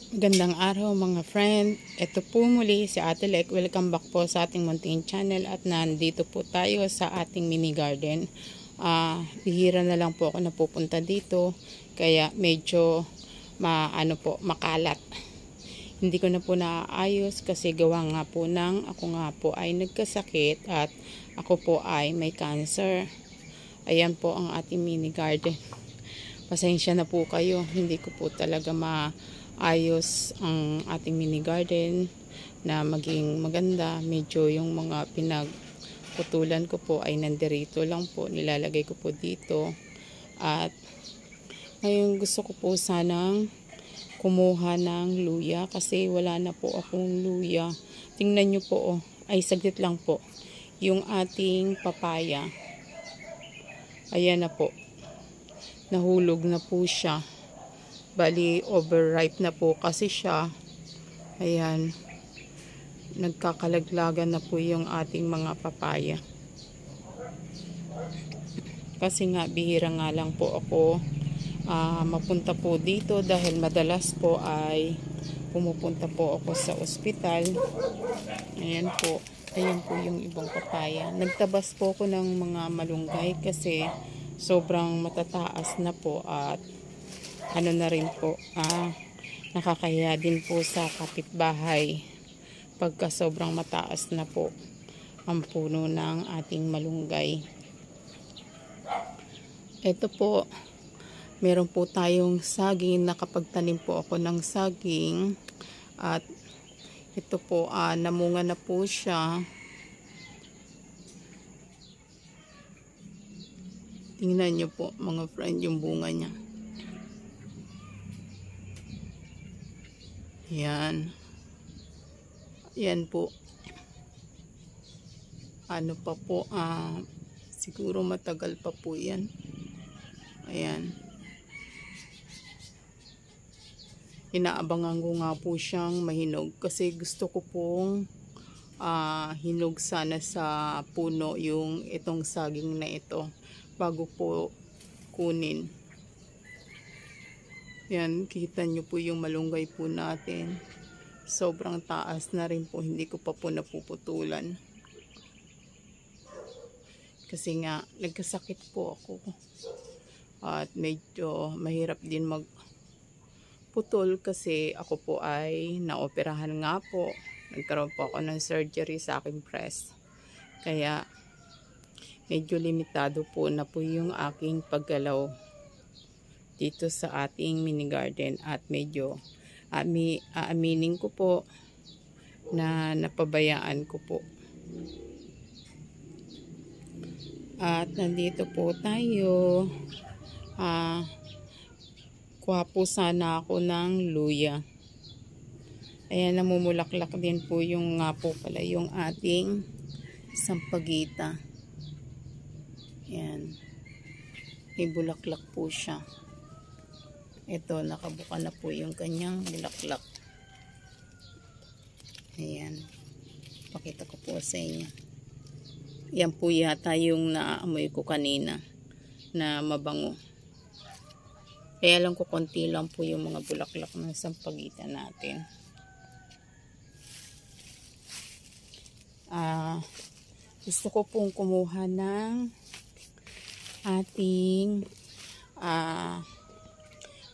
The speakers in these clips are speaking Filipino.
Gandang araw mga friend. Ito po muli si Ate Lek. Welcome back po sa ating munting channel at nandito po tayo sa ating mini garden. Bihira na lang po ako napupunta dito kaya medyo makalat. Hindi ko na po naaayos kasi gawa nga po ako nga po ay nagkasakit at ako po ay may cancer. Ayan po ang ating mini garden. Pasensya na po kayo, hindi ko po talaga maayos ang ating mini garden na maging maganda. Medyo yung mga pinagputulan ko po ay nandirito lang po, nilalagay ko po dito. At ngayon gusto ko po sanang kumuha ng luya kasi wala na po akong luya. Tingnan nyo po, ay saglit lang po, yung ating papaya. Ayan na po. Nahulog na po siya. Bali, overripe na po kasi siya. Ayan. Nagkakalaglagan na po yung ating mga papaya. Kasi nga, bihira nga lang po ako mapunta po dito dahil madalas po ay pumupunta po ako sa ospital. Ayan po. Ayan po yung ibang papaya. Nagtabas po ako ng mga malunggay kasi sobrang matataas na po at ano na rin po, nakakahiya din po sa kapitbahay pagka sobrang mataas na po ang puno ng ating malunggay. Ito po, meron po tayong saging. Nakapagtanim po ako ng saging at ito po, namunga na po siya. Tingnan nyo po mga friend yung bunga niya. Yan. Yan po. Ano pa po, siguro matagal pa po yan. Ayan. Inaabangan ko nga po siyang mahinog kasi gusto ko pong hinog sana sa puno yung itong saging na ito bago po kunin. Yan, kita nyo po yung malunggay po natin. Sobrang taas na rin po, hindi ko pa po napuputulan. Kasi nga, nagkasakit po ako. At medyo mahirap din magputol kasi ako po ay naoperahan nga po. Nagkaroon po ako ng surgery sa aking breast. Kaya, medyo limitado po na po yung aking paggalaw dito sa ating mini garden at medyo aaminin ko po na napabayaan ko po. At nandito po tayo. Kuha po sana ako ng luya. Ayan, namumulaklak din po yung nga po pala yung ating sampagita. Ayan. May bulaklak po siya. Ito, nakabuka na po yung kanyang bulaklak. Ayan. Pakita ko po sa inyo. Yan po yata yung naamoy ko kanina na mabango. Kaya lang ko konti lang po yung mga bulaklak ng sampagita natin. Gusto ko pong kumuha ng ating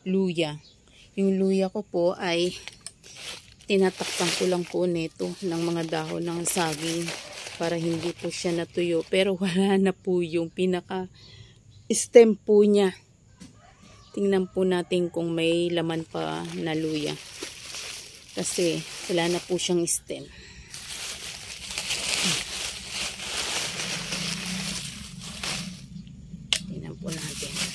luya. Yung luya ko po ay tinatakpan ko lang po nito ng mga dahon ng saging para hindi po siya natuyo. Pero wala na po yung pinaka stem po niya. Tingnan po natin kung may laman pa na luya. Kasi wala na po siyang stem. Tingnan po natin.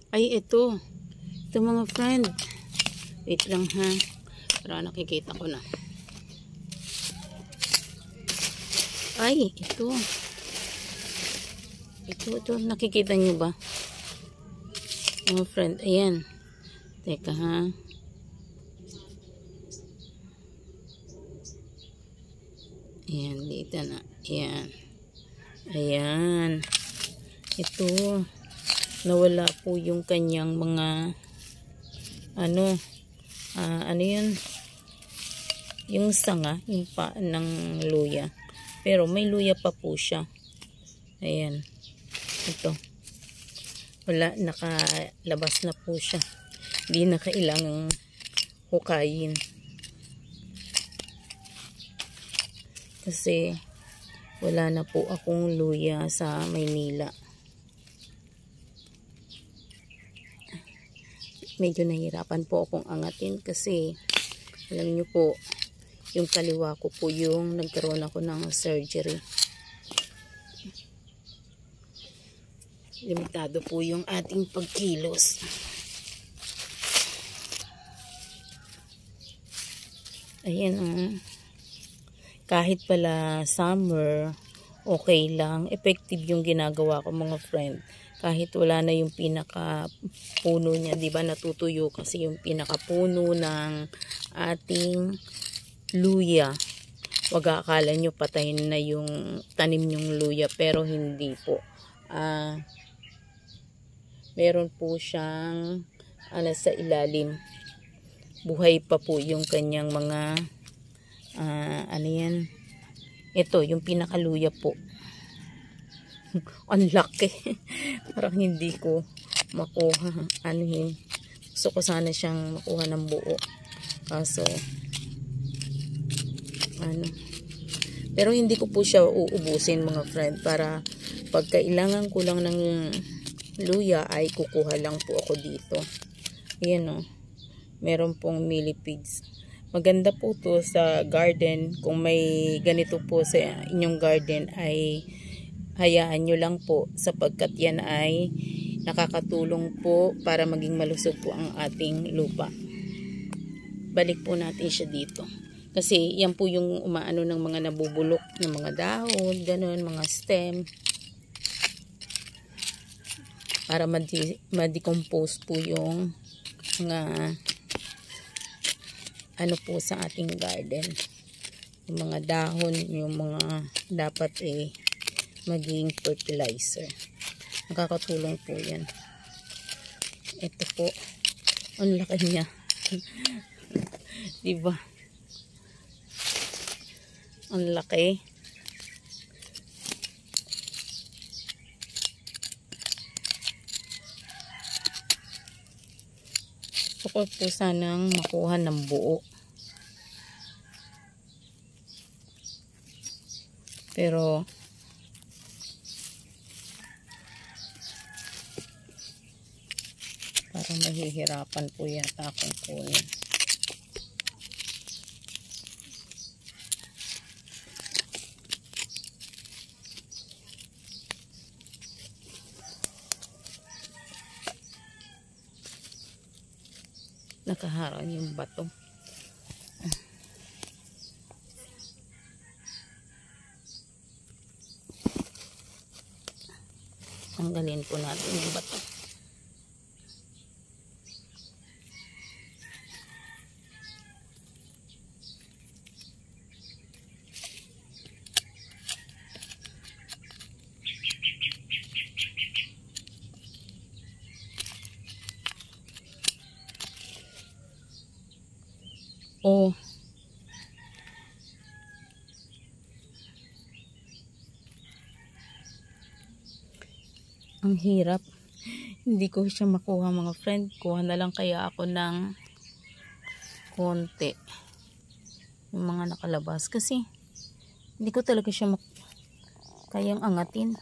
Ay, ito. Ito mga friend. Wait lang ha. Para nakikita ko na. Ay, ito. Ito. Nakikita nyo ba? Mga friend, ayan. Teka ha. Ayan, dito na. Ayan. Ayan. Ito, nawala po yung kanyang mga ano yun, yung sanga, yung pa ng luya. Pero may luya pa po siya. Ayan. Ito. Wala, nakalabas na po siya. Hindi na kailangang hukayin. Kasi wala na po akong luya sa Maynila. Medyo nahirapan po akong angatin kasi alam nyo po, yung kaliwa ko po yung nagkaroon ako ng surgery. Limitado po yung ating pagkilos. Ayan, kahit pala summer, okay lang. Effective yung ginagawa ko mga friend. Kahit wala na yung pinaka-puno niya, di ba natutuyo kasi yung pinaka-puno ng ating luya. Wag akala nyo patayin na yung tanim yung luya, pero hindi po. Meron po siyang sa ilalim. Buhay pa po yung kanyang mga ano yan. Ito, yung pinakaluya po. Ang laki. Parang hindi ko makuha. Gusto ko sana siyang makuha ng buo. Kaso, pero hindi ko po siya uubusin mga friend. Para pag kailangan ko lang ng luya ay kukuha lang po ako dito. Ayan o. Meron pong millipedes. Maganda po to sa garden. Kung may ganito po sa inyong garden ay hayaan nyo lang po sapagkat yan ay nakakatulong po para maging malusog po ang ating lupa. Balik po natin siya dito. Kasi yan po yung umaano ng mga nabubulok ng mga dahon, ganun, mga stem. Para ma-decompose po yung mga po sa ating garden. Yung mga dahon, yung mga dapat maging fertilizer. Nakakatulong po yan. Ito po, ang laki niya. Diba? Ang laki. Gusto ko po sanang makuha ng buo. Pero parang mahihirapan po yata akong kunin. Nakaharang yung bato. Tanggalin po natin yung bato. Oh. Ang hirap. Hindi ko siya makuha mga friend. Kuha na lang kaya ako ng konti. Yung mga nakalabas. Kasi hindi ko talaga siya kayang angatin.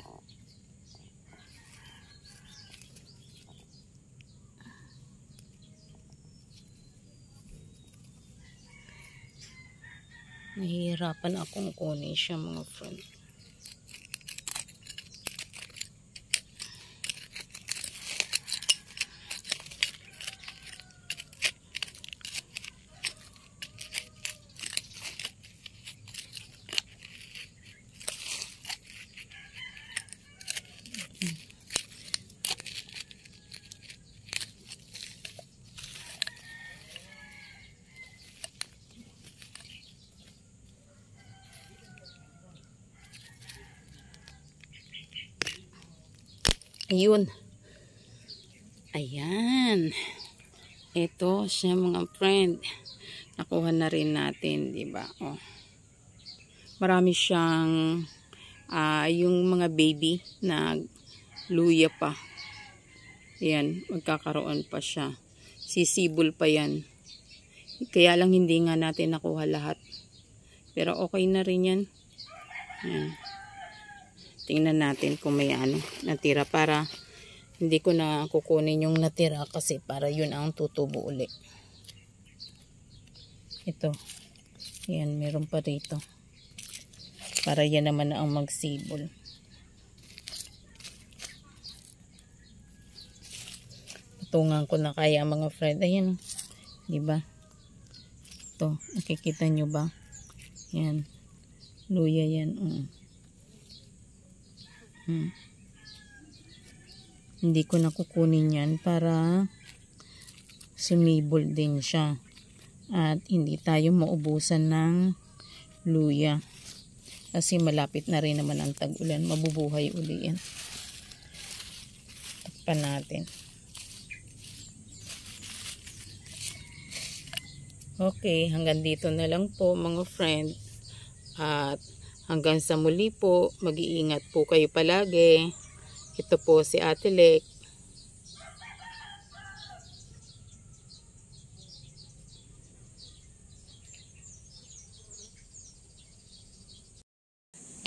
Nahihirapan akong kunin siya mga friend. Ayun. Ayan. Ito siya mga friend. Nakuha na rin natin, di ba? Oh. Marami siyang yung mga baby na luya pa. Ayan, magkakaroon pa siya. Sisibol pa yan. Kaya lang hindi nga natin nakuha lahat. Pero okay na rin yan. Ayan. Tingnan natin kung may natira para hindi ko na kukunin yung natira kasi para yun ang tutubo uli. Ito. Yan, meron pa rito. Para yan naman ang magsibol. Patungan ko na kaya mga friend. Ayan. Diba? Ito. Nakikita nyo ba? Yan. Luya yan. Hindi ko na kukunin yan para sumibol din siya at hindi tayo maubusan ng luya kasi malapit na rin naman ang tag-ulan, mabubuhay uli yan. Takpan natin. Okay, hanggang dito na lang po mga friend at hanggang sa muli po, mag-iingat po kayo palagi. Ito po si Ate Lek.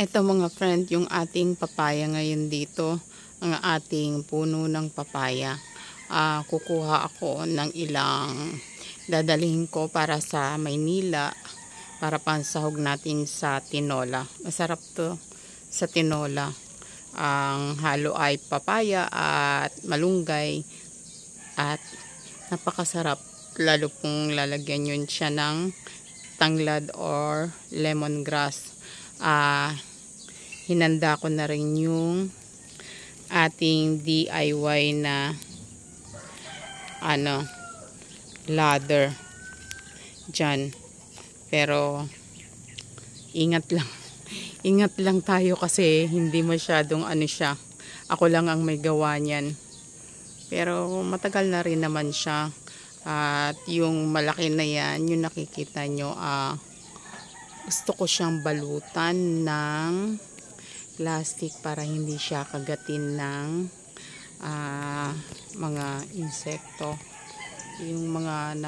Ito mga friend, yung ating papaya ngayon dito. Ang ating puno ng papaya. Kukuha ako ng ilang dadalhin ko para sa Maynila. Para pansahog natin sa tinola. Masarap to sa tinola. Ang halo ay papaya at malunggay at napakasarap lalo kung lalagyan yun siya ng tanglad or lemongrass. Hinanda ko na rin yung ating DIY na ladder dyan, pero ingat lang tayo kasi hindi masyadong siya. Ako lang ang may gawa niyan. Pero matagal na rin naman siya. At yung malaki na yan, yung nakikita nyo, gusto ko siyang balutan ng plastic para hindi siya kagatin ng mga insekto. Yung mga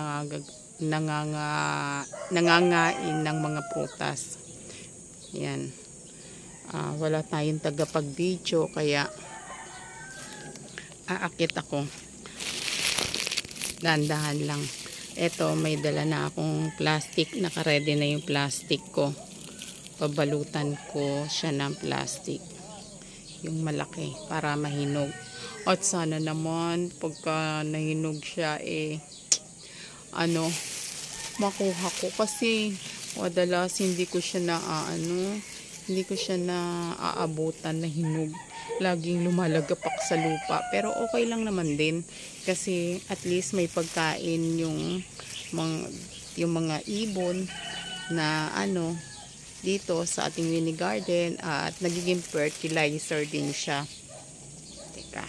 nangangain ng mga prutas. Yan. Wala tayong tagapag-video kaya aakit ako. Dahan-dahan lang. Eto, may dala na akong plastic. Naka-ready na yung plastic ko. Pabalutan ko siya ng plastic. Yung malaki para mahinog. At sana naman pagka nahinog siya makuha ko kasi madalas hindi ko siya na aabutan na hinog. Laging lumalagapak sa lupa. Pero okay lang naman din kasi at least may pagkain yung mga ibon na dito sa ating mini garden at nagiging fertilizer din siya. Teka,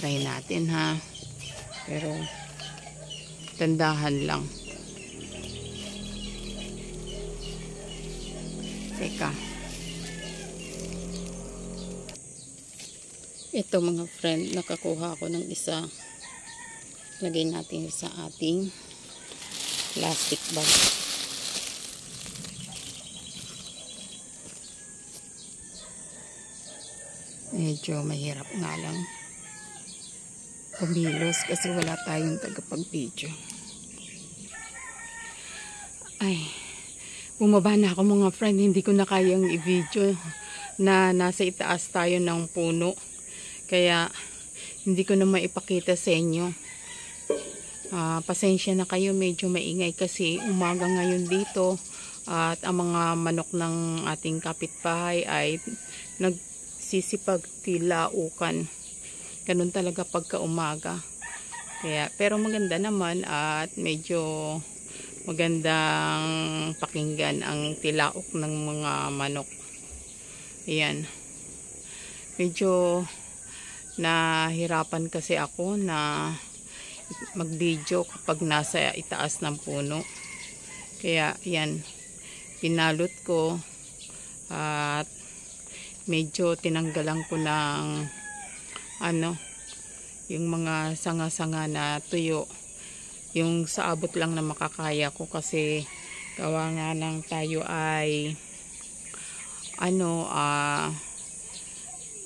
try natin ha. Pero tandahan lang. Teka. Ito mga friend, nakakuha ako ng isa. Lagay natin sa ating plastic bag. Medyo mahirap nga lang kumilos kasi wala tayong tagapag-video. Ay, bumaba na ako mga friend. Hindi ko na kayang i-video na nasa itaas tayo ng puno. Kaya hindi ko na maipakita sa inyo. Pasensya na kayo, medyo maingay kasi umaga ngayon dito at ang mga manok ng ating kapitbahay ay nagsisipagtilaukan. Ganun talaga pagka umaga. Kaya, pero maganda naman at medyo magandang pakinggan ang tilaok ng mga manok. Ayan. Medyo Nahirapan kasi ako na mag-video kapag nasa itaas ng puno. Kaya yan, pinalot ko at medyo tinanggalan ko ng yung mga sanga-sanga na tuyo. Yung sa abot lang na makakaya ko kasi gawa nga ng tayo ay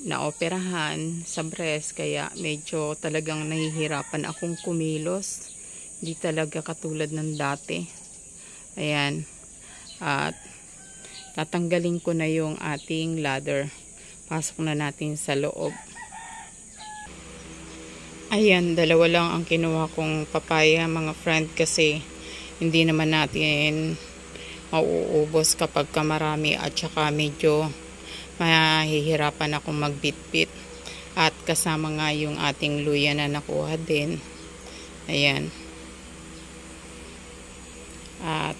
naoperahan sa breast, kaya medyo talagang nahihirapan akong kumilos. Hindi talaga katulad ng dati. Ayan. At tatanggalin ko na yung ating ladder. Pasok na natin sa loob. Ayan, dalawa lang ang kinuha kong papaya mga friend kasi hindi naman natin mauubos kapag marami at saka medyo mahihirapan akong magbitbit. At kasama nga yung ating luya na nakuha din. Ayan. At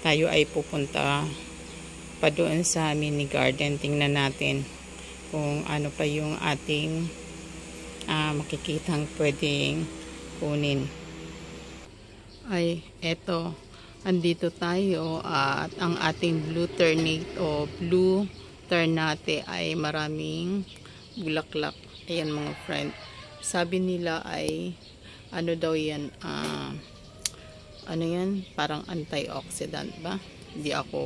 tayo ay pupunta pa doon sa mini garden. Tingnan natin kung ano pa yung ating makikitang pwedeng kunin. Ay, eto. Andito tayo at ang ating blue ternate o blue ternate ay maraming bulaklak. Ayan mga friend. Sabi nila ay ano daw yan, ano yan, parang antioxidant ba? Hindi ako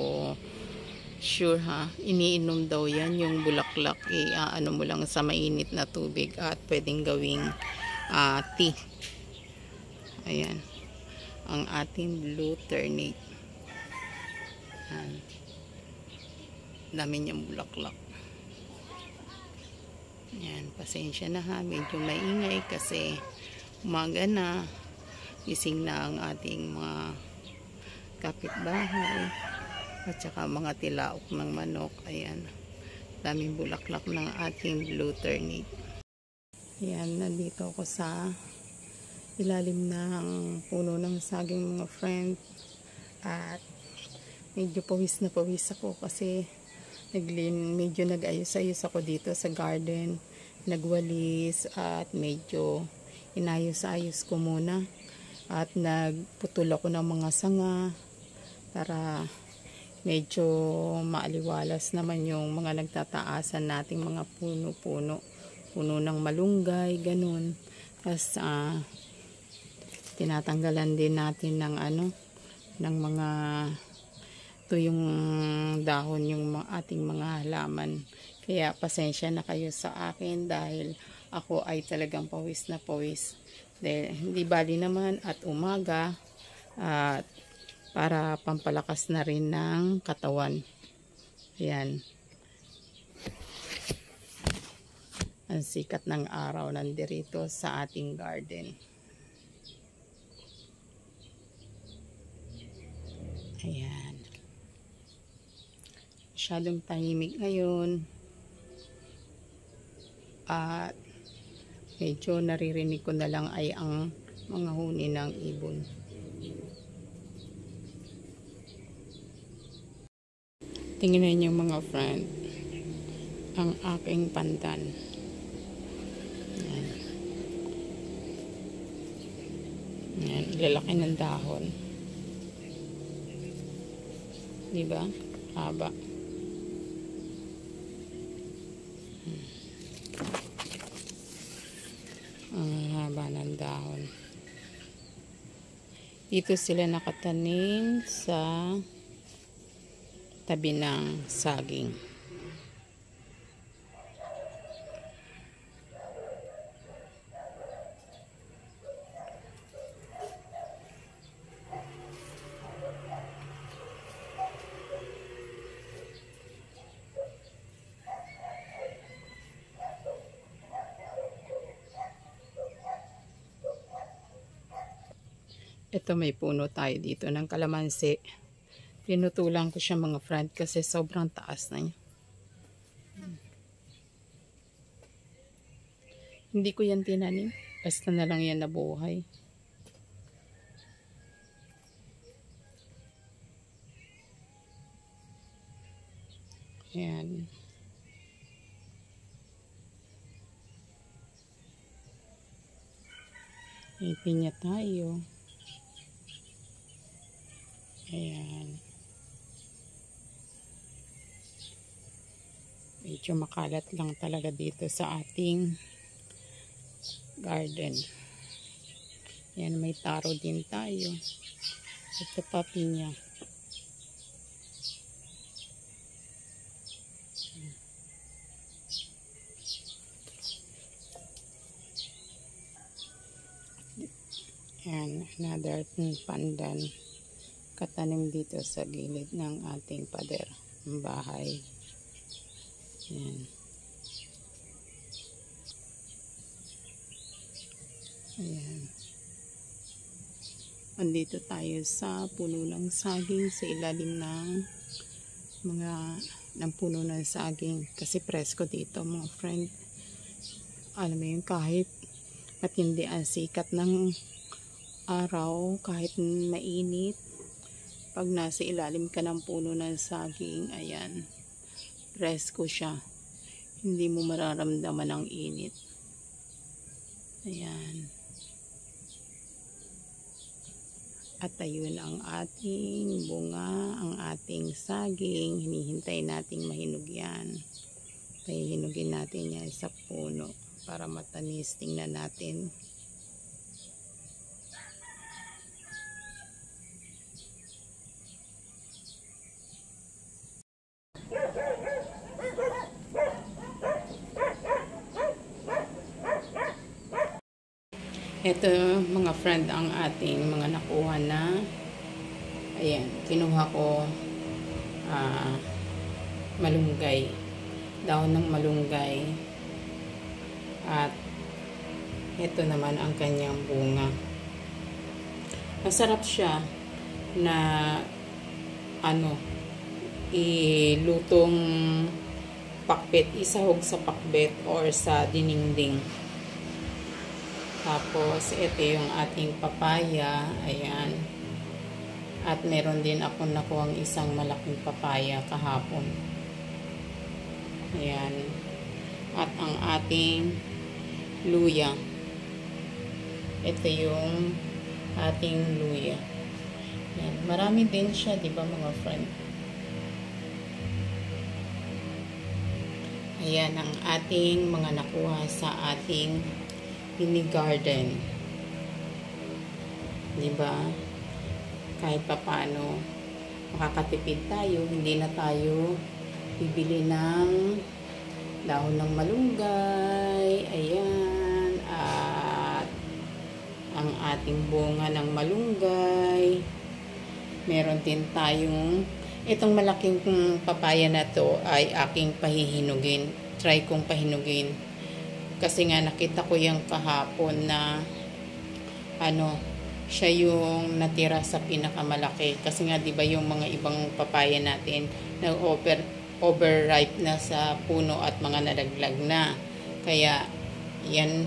sure ha. Iniinom daw yan yung bulaklak. Ano mo lang sa mainit na tubig at pwedeng gawing tea. Ayan. Ang ating blue ternate. Dami niyang bulaklak. Yan, pasensya na ha. Medyo maingay kasi umaga na. Gising na ang ating mga kapitbahay. At saka mga tilaok ng manok. Ayan. Daming bulaklak ng ating blue ternate. Ayan, nandito ako sa ilalim ng puno ng saging mga friend. At medyo pawis na pawis ako kasi medyo nag-ayos-ayos ako dito sa garden. Nagwalis at medyo inayos-ayos ko muna. At nagputol ako ng mga sanga para medyo maaliwalas naman yung mga nagtataasan nating mga puno-puno. Puno ng malunggay, ganun. Tapos tinatanggalan din natin ng ng mga tuyong dahon yung ating mga halaman. Kaya pasensya na kayo sa akin dahil ako ay talagang pawis na pawis. Dahil hindi bali naman at umaga at para pampalakas na rin ng katawan. Ayan. Ang sikat ng araw nandirito sa ating garden. Ayan. Masyadong tahimik ngayon. At medyo naririnig ko na lang ay ang mga huni ng ibon. Tingnan niyo mga friend. Ang aking pandan. Ayan. Ayan. Lalaki ng dahon. Diba? Haba. Ang haba ng dahon. Dito sila nakatanim sa tabi ng saging. Ito may puno tayo dito ng kalamansi. Pinutulang ko siya mga friend kasi sobrang taas na niya. Hindi ko yan tinanim. Basta na lang yan nabuhay. Ayan. May pinya tayo. Ayan. Medyo makalat lang talaga dito sa ating garden. Ayan, may taro din tayo. Ito pa pinya. Ayan, another pandan. Katanim dito sa gilid ng ating pader. Ang bahay. Ayan. Ayan. Andito tayo sa puno ng saging, sa ilalim ng puno ng saging. Kasi presko dito mga friend. Alam mo yun, kahit matindi ang sikat ng araw, kahit mainit, pag nasa ilalim ka ng puno ng saging, ayan, presko siya. Hindi mo mararamdaman ang init. Ayan. At ayun ang ating bunga, ang ating saging. Hinihintay nating mahinog yan. Pahihinugin natin yan sa puno para matamis. Tingnan natin. Ito mga friend ang ating mga nakuha na. Ayan, kinuha ko malunggay. Daon ng malunggay. At ito naman ang kanyang bunga. Masarap siya na ilutong pakbet, isahog sa pakbet or sa diningding. Tapos, ito yung ating papaya. Ayan. At meron din ako nakuhang isang malaking papaya kahapon. Ayan. At ang ating luya. Ito yung ating luya. Ayan. Marami din siya, di ba mga friend? Ayan ang ating mga nakuha sa ating mini garden. Diba? Kahit papaano makakatipid tayo, hindi na tayo bibili ng dahon ng malunggay. Ayan. At ang ating bunga ng malunggay. Meron din tayong itong malaking papaya na to ay aking pahihinugin. Try kong pahinugin. Kasi nga nakita ko yung kahapon na siya yung natira sa pinakamalaki. Kasi nga 'di ba yung mga ibang papaya natin overripe na sa puno at mga nalaglag na. Kaya yan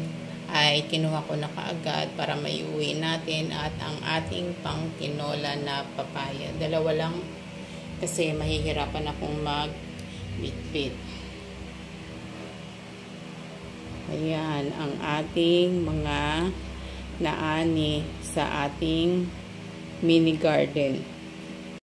ay kinuha ko na kaagad para maiuwi natin at ang ating pang tinola na papaya. Dalawa lang kasi mahihirapan akong mag-bit-bit. Ayan, ang ating mga naani sa ating mini garden.